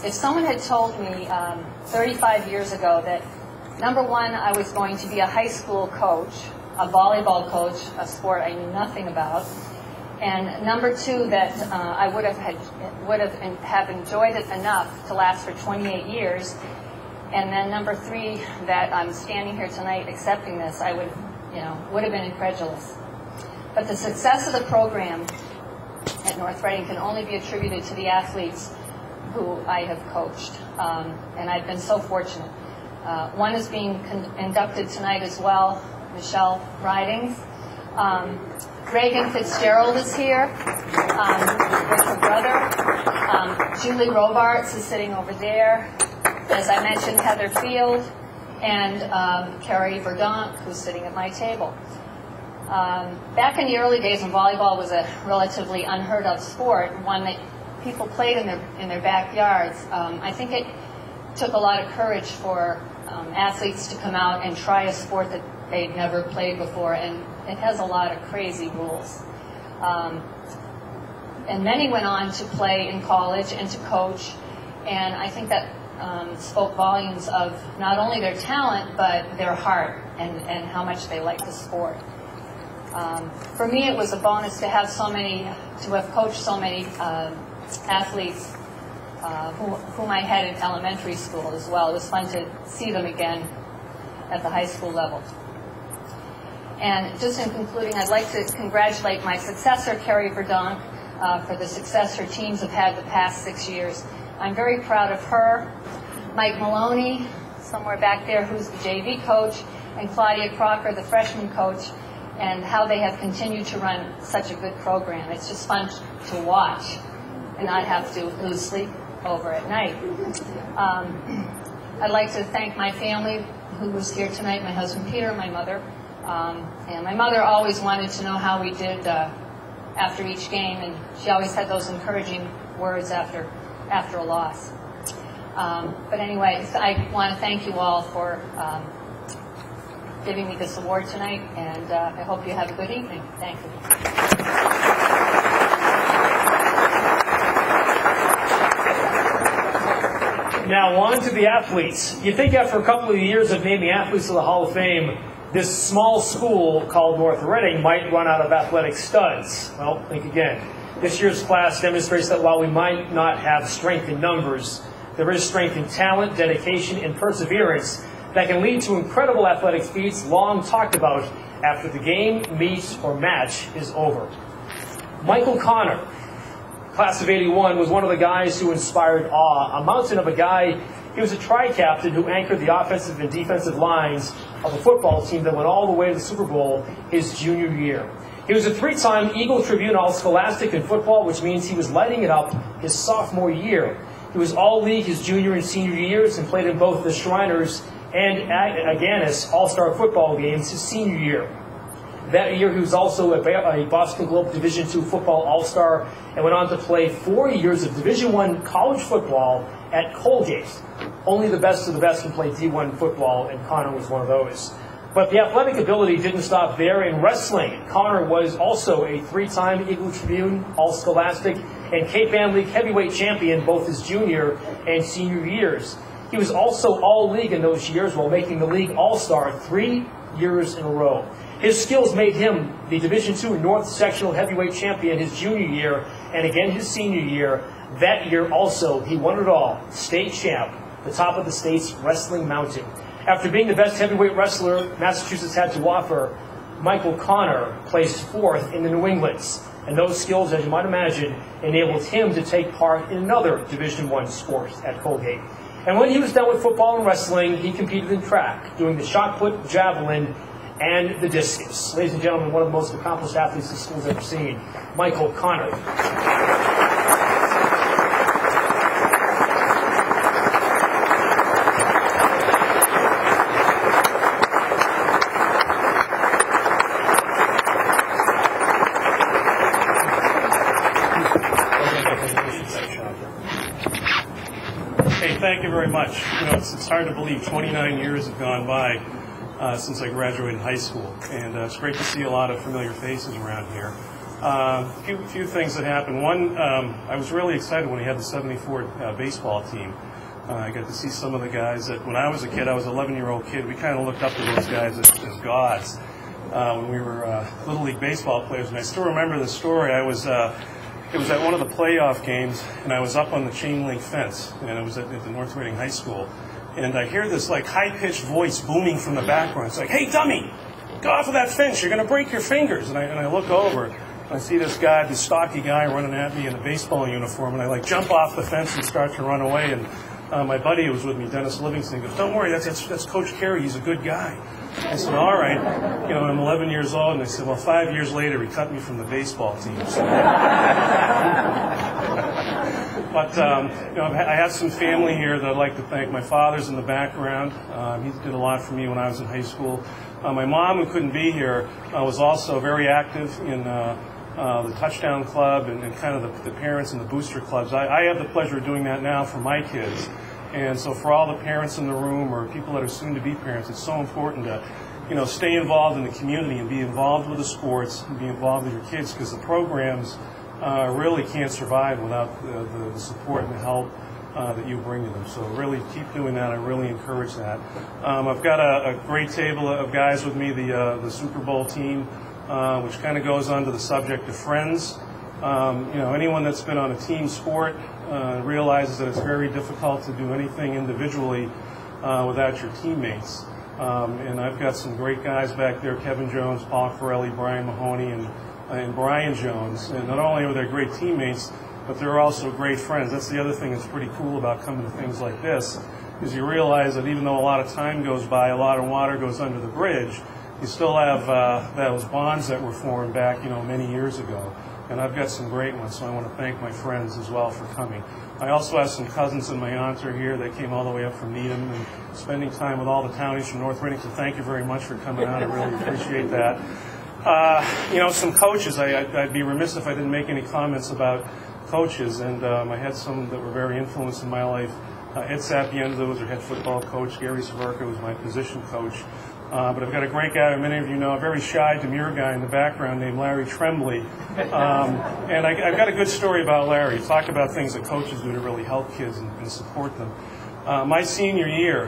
If someone had told me 35 years ago that, number one, I was going to be a high school coach, a volleyball coach, a sport I knew nothing about, and number two, that I would have enjoyed it enough to last for 28 years, and then number three, that I'm standing here tonight accepting this, I would have been incredulous. But the success of the program at North Reading can only be attributed to the athletes who I have coached, and I've been so fortunate. One is being inducted tonight as well, Michelle Ridings. Reagan Fitzgerald is here with her brother. Julie Robarts is sitting over there. As I mentioned, Heather Field and Carrie Verdonk, who's sitting at my table. Back in the early days when volleyball was a relatively unheard of sport, one that people played in their backyards, I think it took a lot of courage for athletes to come out and try a sport that they'd never played before, and it has a lot of crazy rules. And many went on to play in college and to coach, and I think that spoke volumes of not only their talent, but their heart and how much they liked the sport. For me, it was a bonus to have coached so many athletes whom I had in elementary school as well. It was fun to see them again at the high school level. And just in concluding, I'd like to congratulate my successor, Carrie Verdonk, for the success her teams have had the past 6 years. I'm very proud of her, Mike Maloney, somewhere back there, who's the JV coach, and Claudia Crocker, the freshman coach, and how they have continued to run such a good program. It's just fun to watch and not have to lose sleep over at night. I'd like to thank my family who was here tonight, my husband Peter, my mother. And my mother always wanted to know how we did after each game, and she always had those encouraging words after a loss. But anyway, I want to thank you all for giving me this award tonight, and I hope you have a good evening. Thank you. Now on to the athletes. You'd think after a couple of years of naming athletes to the Hall of Fame, this small school called North Reading might run out of athletic studs. Well, think again. This year's class demonstrates that while we might not have strength in numbers, there is strength in talent, dedication, and perseverance that can lead to incredible athletic feats long talked about after the game, meet, or match is over. Michael Connor, class of '81, was one of the guys who inspired awe. A mountain of a guy. He was a tri-captain who anchored the offensive and defensive lines of a football team that went all the way to the Super Bowl his junior year. He was a three-time Eagle Tribune All-Scholastic in football, which means he was lighting it up his sophomore year. He was all-league his junior and senior years and played in both the Shriners and Aganis All-Star football games his senior year. That year, he was also a Boston Globe Division II football all-star and went on to play 4 years of Division I college football at Colgate. Only the best of the best can play D1 football, and Connor was one of those. But the athletic ability didn't stop there. In wrestling, Connor was also a three-time Eagle Tribune All-Scholastic and Cape Ann League heavyweight champion both his junior and senior years. He was also all-league in those years while making the league all-star 3 years in a row. His skills made him the Division II North Sectional Heavyweight Champion his junior year and again his senior year. That year also, he won it all, state champ, the top of the state's wrestling mountain. After being the best heavyweight wrestler Massachusetts had to offer, Michael Connor placed 4th in the New Englands. And those skills, as you might imagine, enabled him to take part in another Division I sport at Colgate. And when he was done with football and wrestling, he competed in track, doing the shot put, javelin, and the discus. Ladies and gentlemen, one of the most accomplished athletes the school's ever seen, Michael Connor. Thank you very much. You know, it's hard to believe 29 years have gone by since I graduated high school, and it's great to see a lot of familiar faces around here. Few things that happened. One, I was really excited when he had the '74 baseball team. I got to see some of the guys that, when I was a kid, I was an 11-year-old kid, we kind of looked up to those guys as gods when we were Little League baseball players. And I still remember the story. It was at one of the playoff games, and I was up on the chain link fence, and it was at the North Reading High School. And I hear this like high-pitched voice booming from the background. It's like, "Hey, dummy, go off of that fence. You're going to break your fingers." And I look over. I see this guy, this stocky guy, running at me in a baseball uniform, and I like jump off the fence and start to run away. And my buddy who was with me, Dennis Livingston, goes, "Don't worry, that's Coach Carey. He's a good guy." I said, "All right." I'm 11 years old, and I said, "Well, 5 years later, he cut me from the baseball team." So. But I have some family here that I'd like to thank. My father's in the background. He did a lot for me when I was in high school. My mom, who couldn't be here, was also very active in the Touchdown Club and kind of the parents and the booster clubs. I have the pleasure of doing that now for my kids. And so for all the parents in the room or people that are soon to be parents, it's so important to stay involved in the community and be involved with the sports and be involved with your kids, because the programs really can't survive without the support and the help that you bring to them. So really keep doing that. I really encourage that. I've got a great table of guys with me, the Super Bowl team, which kind of goes on to the subject of friends. Anyone that's been on a team sport realizes that it's very difficult to do anything individually without your teammates. And I've got some great guys back there: Kevin Jones, Paul Corelli, Brian Mahoney, and Brian Jones. And not only are they great teammates, but they're also great friends. That's the other thing that's pretty cool about coming to things like this, is you realize that even though a lot of time goes by, a lot of water goes under the bridge, you still have those bonds that were formed back, many years ago. And I've got some great ones, so I want to thank my friends as well for coming. I also have some cousins and my aunts are here. They came all the way up from Needham and spending time with all the townies from North Reading, so thank you very much for coming out. I really appreciate that. Some coaches, I'd be remiss if I didn't make any comments about coaches, and I had some that were very influenced in my life. Ed Sapienza was our head football coach. Gary Sverka was my position coach. But I've got a great guy, many of you know, a very shy, demure guy in the background named Larry Tremblay. And I've got a good story about Larry. Talk about things that coaches do to really help kids and support them. My senior year,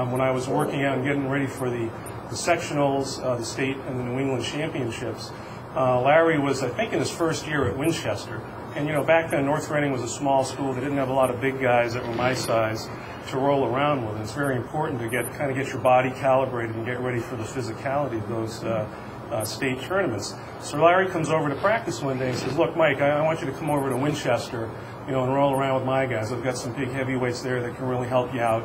when I was working out and getting ready for the sectionals, the state and the New England championships, Larry was, I think, in his first year at Winchester. And, back then North Reading was a small school. They didn't have a lot of big guys that were my size to roll around with. And it's very important to get your body calibrated and get ready for the physicality of those state tournaments. So Larry comes over to practice one day and says, "Look, Mike, I want you to come over to Winchester, and roll around with my guys. I've got some big heavyweights there that can really help you out,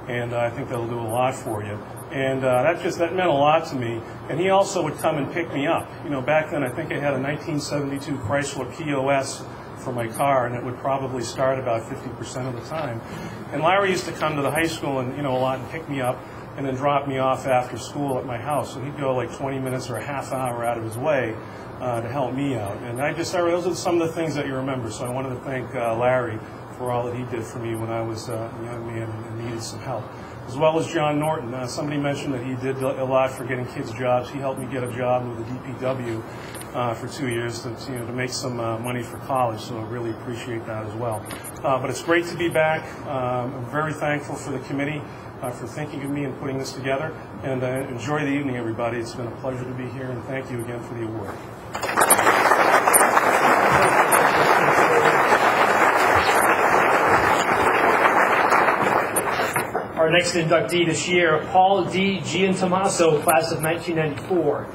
and I think that'll do a lot for you." And that meant a lot to me. And he also would come and pick me up. Back then I think I had a 1972 Chrysler POS for my car, and it would probably start about 50% of the time. And Larry used to come to the high school and a lot and pick me up and then drop me off after school at my house. So he'd go like 20 minutes or a half hour out of his way to help me out. And those are some of the things that you remember. So I wanted to thank Larry for all that he did for me when I was a young man and needed some help. As well as John Norton. Somebody mentioned that he did a lot for getting kids jobs. He helped me get a job with the DPW for 2 years to make some money for college, so I really appreciate that as well. But it's great to be back. I'm very thankful for the committee for thinking of me and putting this together. And enjoy the evening, everybody. It's been a pleasure to be here, and thank you again for the award. Our next inductee this year, Paul D. Giantomaso, class of 1994.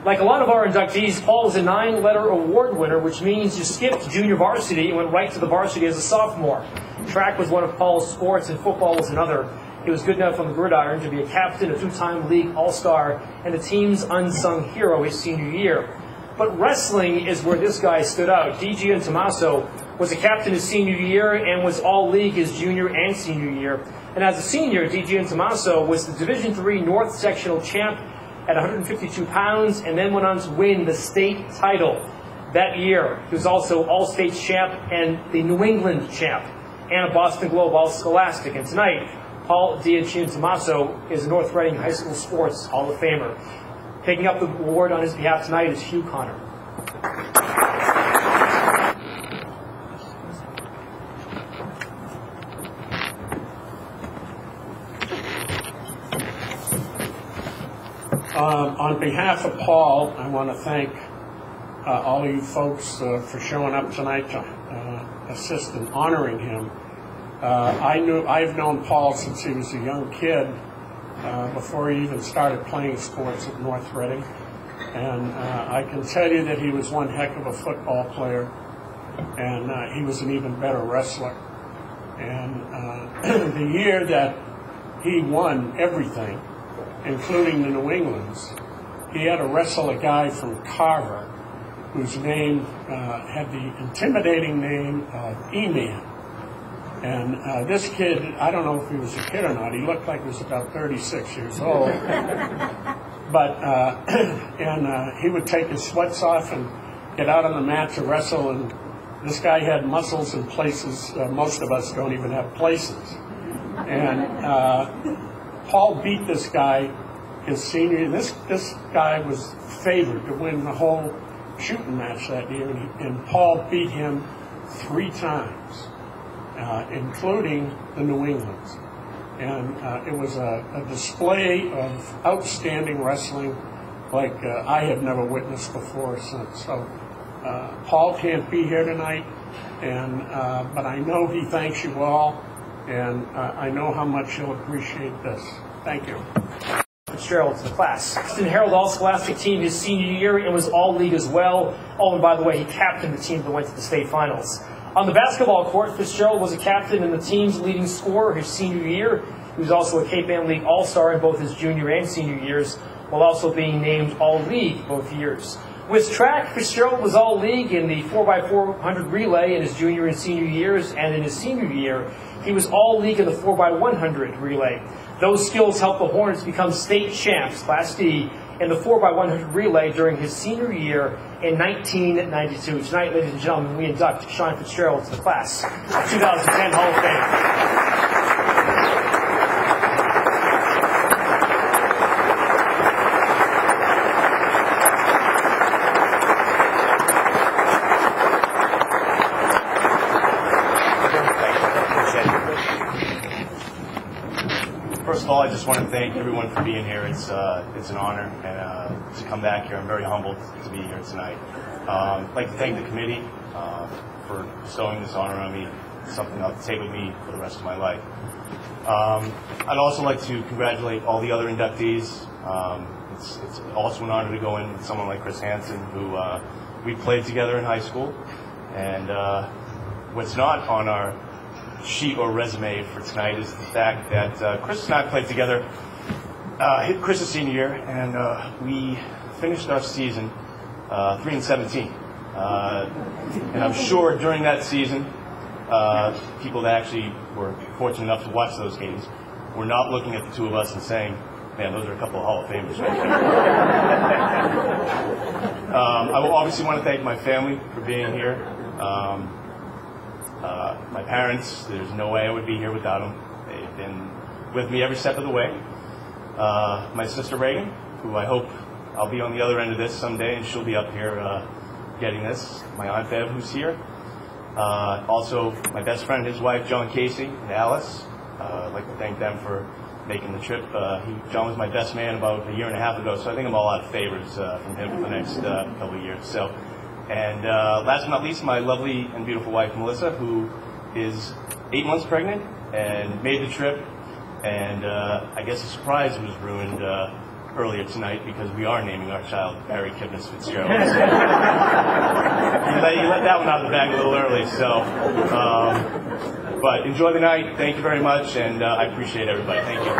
Like a lot of our inductees, Paul is a 9-letter award winner, which means you skipped junior varsity and went right to the varsity as a sophomore. Track was one of Paul's sports, and football was another. He was good enough on the gridiron to be a captain, a 2-time league all-star, and the team's unsung hero his senior year. But wrestling is where this guy stood out. D. Giantomaso was a captain his senior year and was all-league his junior and senior year. And as a senior, D. Giantomaso was the Division III North Sectional champ at 152 pounds, and then went on to win the state title that year. He was also All-State champ and the New England champ, and a Boston Globe All-Scholastic. And tonight, Paul D. Giantomaso is a North Reading High School Sports Hall of Famer. Taking up the award on his behalf tonight is Hugh Connor. On behalf of Paul, I want to thank all of you folks for showing up tonight to assist in honoring him. I've known Paul since he was a young kid, before he even started playing sports at North Reading. And I can tell you that he was one heck of a football player, and he was an even better wrestler. And the year that he won everything, including the New Englands, he had to wrestle a guy from Carver whose name had the intimidating name of E-Man. And this kid, I don't know if he was a kid or not, he looked like he was about 36 years old. But, he would take his sweats off and get out on the mat to wrestle, and this guy had muscles in places most of us don't even have places. And Paul beat this guy his senior year. This guy was favored to win the whole shooting match that year, and Paul beat him 3 times, including the New Englands. And it was a display of outstanding wrestling like I have never witnessed before or since. So Paul can't be here tonight, but I know he thanks you all, and I know how much he'll appreciate this. Thank you. Fitzgerald to the class. Boston Herald All-Scholastic team his senior year and was all-league as well. Oh, and by the way, he captained the team that went to the state finals. On the basketball court, Fitzgerald was a captain and the team's leading scorer his senior year. He was also a Cape Ann League All-Star in both his junior and senior years, while also being named All-League both years. With track, Fitzgerald was All-League in the 4x400 relay in his junior and senior years, and in his senior year, he was All-League in the 4x100 relay. Those skills helped the Hornets become state champs, Class D, in the 4x100 relay during his senior year in 1992. Tonight, ladies and gentlemen, we induct Sean Fitzgerald to the class of 2010 Hall of Fame. First of all, I just want to thank everyone for being here. It's an honor and to come back here. I'm very humbled to be here tonight. I'd like to thank the committee for bestowing this honor on me. It's something I'll take with me for the rest of my life. I'd also like to congratulate all the other inductees. It's also an honor to go in with someone like Chris Hansen, who we played together in high school. And what's not on our sheet or resume for tonight is the fact that Chris and I played together Chris's senior year, and we finished our season 3-17. And I'm sure during that season, people that actually were fortunate enough to watch those games were not looking at the two of us and saying, man, those are a couple of Hall of Famers right there. I will obviously want to thank my family for being here. My parents, there's no way I would be here without them. They've been with me every step of the way. My sister Reagan, who I hope I'll be on the other end of this someday, and she'll be up here getting this. My Aunt Bev, who's here. Also, my best friend, his wife, John Casey, and Alice. I'd like to thank them for making the trip. John was my best man about a year and a half ago, so I think I'm all out of favors from him for the next couple of years. So, and last but not least, my lovely and beautiful wife, Melissa, who is 8 months pregnant and made the trip. And I guess a surprise was ruined earlier tonight because we are naming our child Barry Kipnis Fitzgerald. So, you let that one out of the bag a little early. So, but enjoy the night. Thank you very much, and I appreciate everybody. Thank you.